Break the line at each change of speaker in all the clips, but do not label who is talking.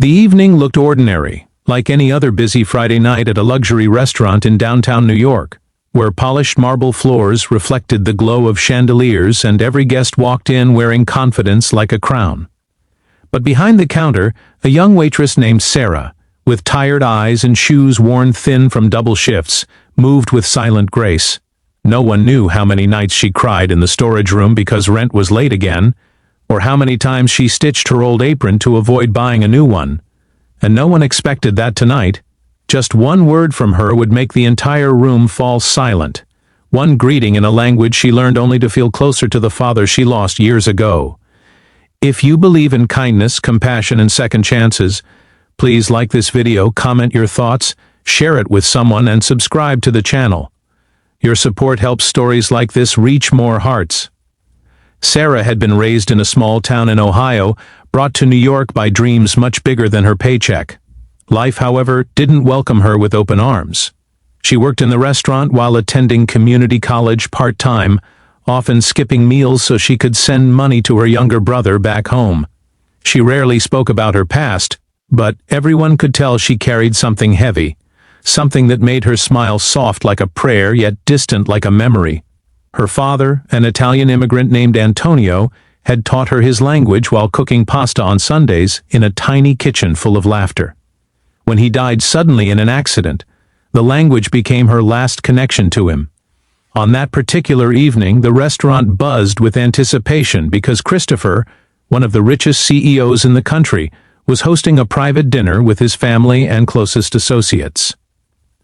The evening looked ordinary, like any other busy Friday night at a luxury restaurant in downtown New York, where polished marble floors reflected the glow of chandeliers and every guest walked in wearing confidence like a crown. But behind the counter, a young waitress named Sarah, with tired eyes and shoes worn thin from double shifts, moved with silent grace. No one knew how many nights she cried in the storage room because rent was late again, or how many times she stitched her old apron to avoid buying a new one. And no one expected that tonight. Just one word from her would make the entire room fall silent. One greeting in a language she learned only to feel closer to the father she lost years ago. If you believe in kindness, compassion, and second chances, please like this video, comment your thoughts, share it with someone, and subscribe to the channel. Your support helps stories like this reach more hearts. Sarah had been raised in a small town in Ohio, brought to New York by dreams much bigger than her paycheck. Life, however, didn't welcome her with open arms. She worked in the restaurant while attending community college part-time, often skipping meals so she could send money to her younger brother back home. She rarely spoke about her past, but everyone could tell she carried something heavy, something that made her smile soft like a prayer yet distant like a memory. Her father, an Italian immigrant named Antonio, had taught her his language while cooking pasta on Sundays in a tiny kitchen full of laughter. When he died suddenly in an accident, the language became her last connection to him. On that particular evening, the restaurant buzzed with anticipation because Christopher, one of the richest CEOs in the country, was hosting a private dinner with his family and closest associates.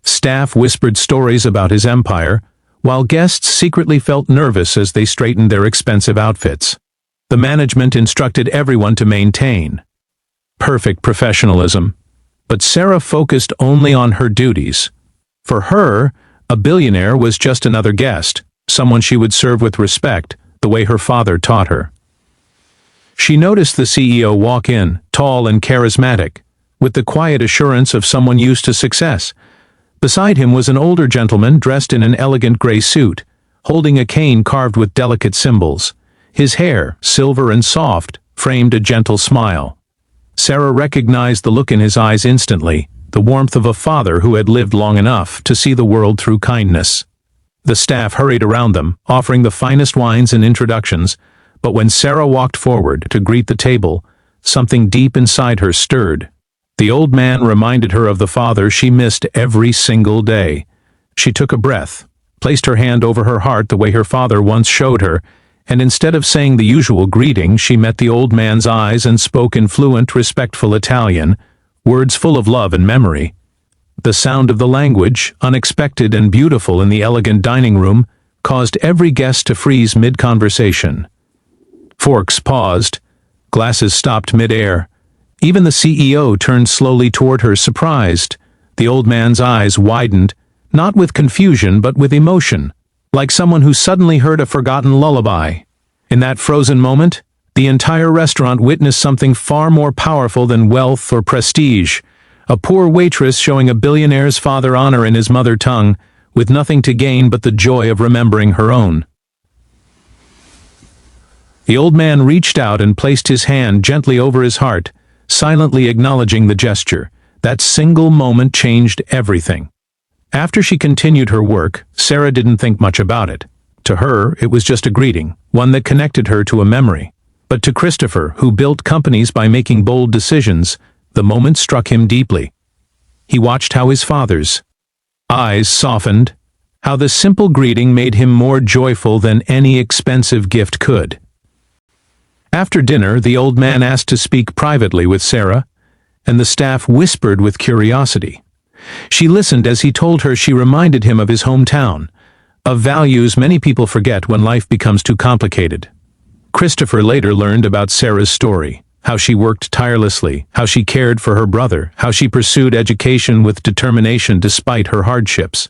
Staff whispered stories about his empire, while guests secretly felt nervous as they straightened their expensive outfits. The management instructed everyone to maintain perfect professionalism, but Sarah focused only on her duties. For her, a billionaire was just another guest, someone she would serve with respect, the way her father taught her. She noticed the CEO walk in, tall and charismatic, with the quiet assurance of someone used to success. Beside him was an older gentleman dressed in an elegant gray suit, holding a cane carved with delicate symbols. His hair, silver and soft, framed a gentle smile. Sarah recognized the look in his eyes instantly, the warmth of a father who had lived long enough to see the world through kindness. The staff hurried around them, offering the finest wines and introductions, but when Sarah walked forward to greet the table, something deep inside her stirred. The old man reminded her of the father she missed every single day. She took a breath, placed her hand over her heart the way her father once showed her, and instead of saying the usual greeting, she met the old man's eyes and spoke in fluent, respectful Italian, words full of love and memory. The sound of the language, unexpected and beautiful in the elegant dining room, caused every guest to freeze mid-conversation. Forks paused, glasses stopped mid-air. Even the CEO turned slowly toward her, surprised. The old man's eyes widened, not with confusion but with emotion, like someone who suddenly heard a forgotten lullaby. In that frozen moment, the entire restaurant witnessed something far more powerful than wealth or prestige. A poor waitress showing a billionaire's father honor in his mother tongue, with nothing to gain but the joy of remembering her own. The old man reached out and placed his hand gently over his heart, silently acknowledging the gesture. That single moment changed everything. After she continued her work, Sarah didn't think much about it. To her, it was just a greeting, one that connected her to a memory. But to Christopher, who built companies by making bold decisions, the moment struck him deeply. He watched how his father's eyes softened, how the simple greeting made him more joyful than any expensive gift could. After dinner, the old man asked to speak privately with Sarah, and the staff whispered with curiosity. She listened as he told her she reminded him of his hometown, of values many people forget when life becomes too complicated. Christopher later learned about Sarah's story, how she worked tirelessly, how she cared for her brother, how she pursued education with determination despite her hardships.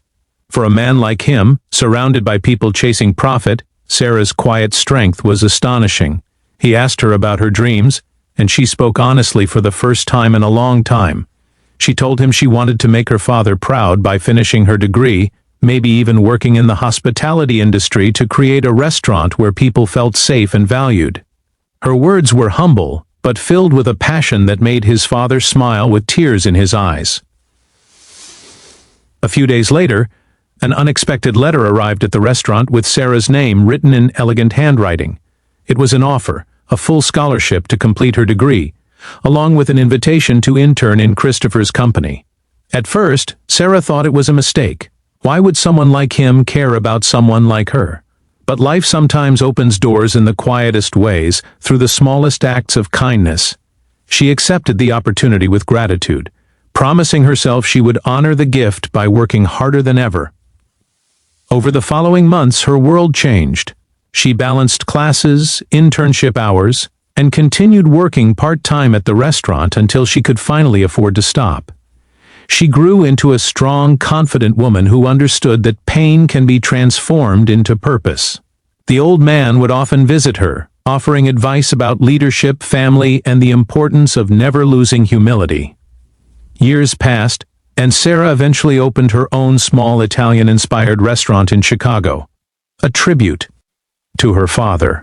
For a man like him, surrounded by people chasing profit, Sarah's quiet strength was astonishing. He asked her about her dreams, and she spoke honestly for the first time in a long time. She told him she wanted to make her father proud by finishing her degree, maybe even working in the hospitality industry to create a restaurant where people felt safe and valued. Her words were humble, but filled with a passion that made his father smile with tears in his eyes. A few days later, an unexpected letter arrived at the restaurant with Sarah's name written in elegant handwriting. It was an offer, a full scholarship to complete her degree, along with an invitation to intern in Christopher's company. At first, Sarah thought it was a mistake. Why would someone like him care about someone like her? But life sometimes opens doors in the quietest ways, through the smallest acts of kindness. She accepted the opportunity with gratitude, promising herself she would honor the gift by working harder than ever. Over the following months, her world changed. She balanced classes, internship hours, and continued working part-time at the restaurant until she could finally afford to stop. She grew into a strong, confident woman who understood that pain can be transformed into purpose. The old man would often visit her, offering advice about leadership, family, and the importance of never losing humility. Years passed, and Sarah eventually opened her own small Italian-inspired restaurant in Chicago, a tribute to her father.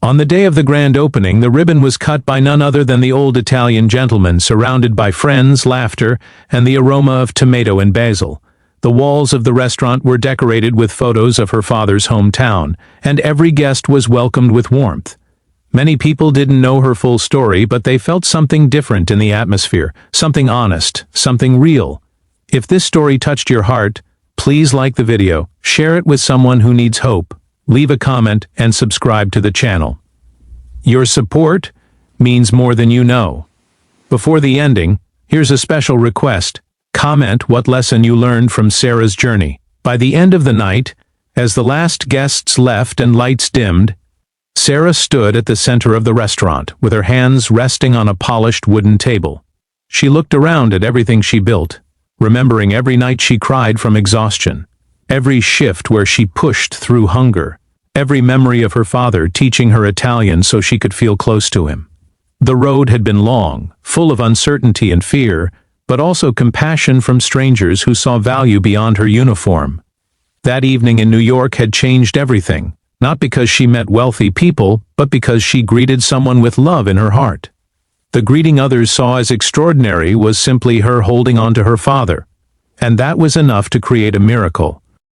On the day of the grand opening, the ribbon was cut by none other than the old Italian gentleman, surrounded by friends, laughter, and the aroma of tomato and basil. The walls of the restaurant were decorated with photos of her father's hometown, and every guest was welcomed with warmth. Many people didn't know her full story, but they felt something different in the atmosphere, something honest, something real. If this story touched your heart, please like the video, share it with someone who needs hope, leave a comment, and subscribe to the channel. Your support means more than you know. Before the ending, here's a special request. Comment what lesson you learned from Sarah's journey. By the end of the night, as the last guests left and lights dimmed, Sarah stood at the center of the restaurant, with her hands resting on a polished wooden table. She looked around at everything she built, remembering every night she cried from exhaustion, every shift where she pushed through hunger, every memory of her father teaching her Italian so she could feel close to him. The road had been long, full of uncertainty and fear, but also compassion from strangers who saw value beyond her uniform. That evening in New York had changed everything, not because she met wealthy people, but because she greeted someone with love in her heart. The greeting others saw as extraordinary was simply her holding on to her father, and that was enough to create a miracle.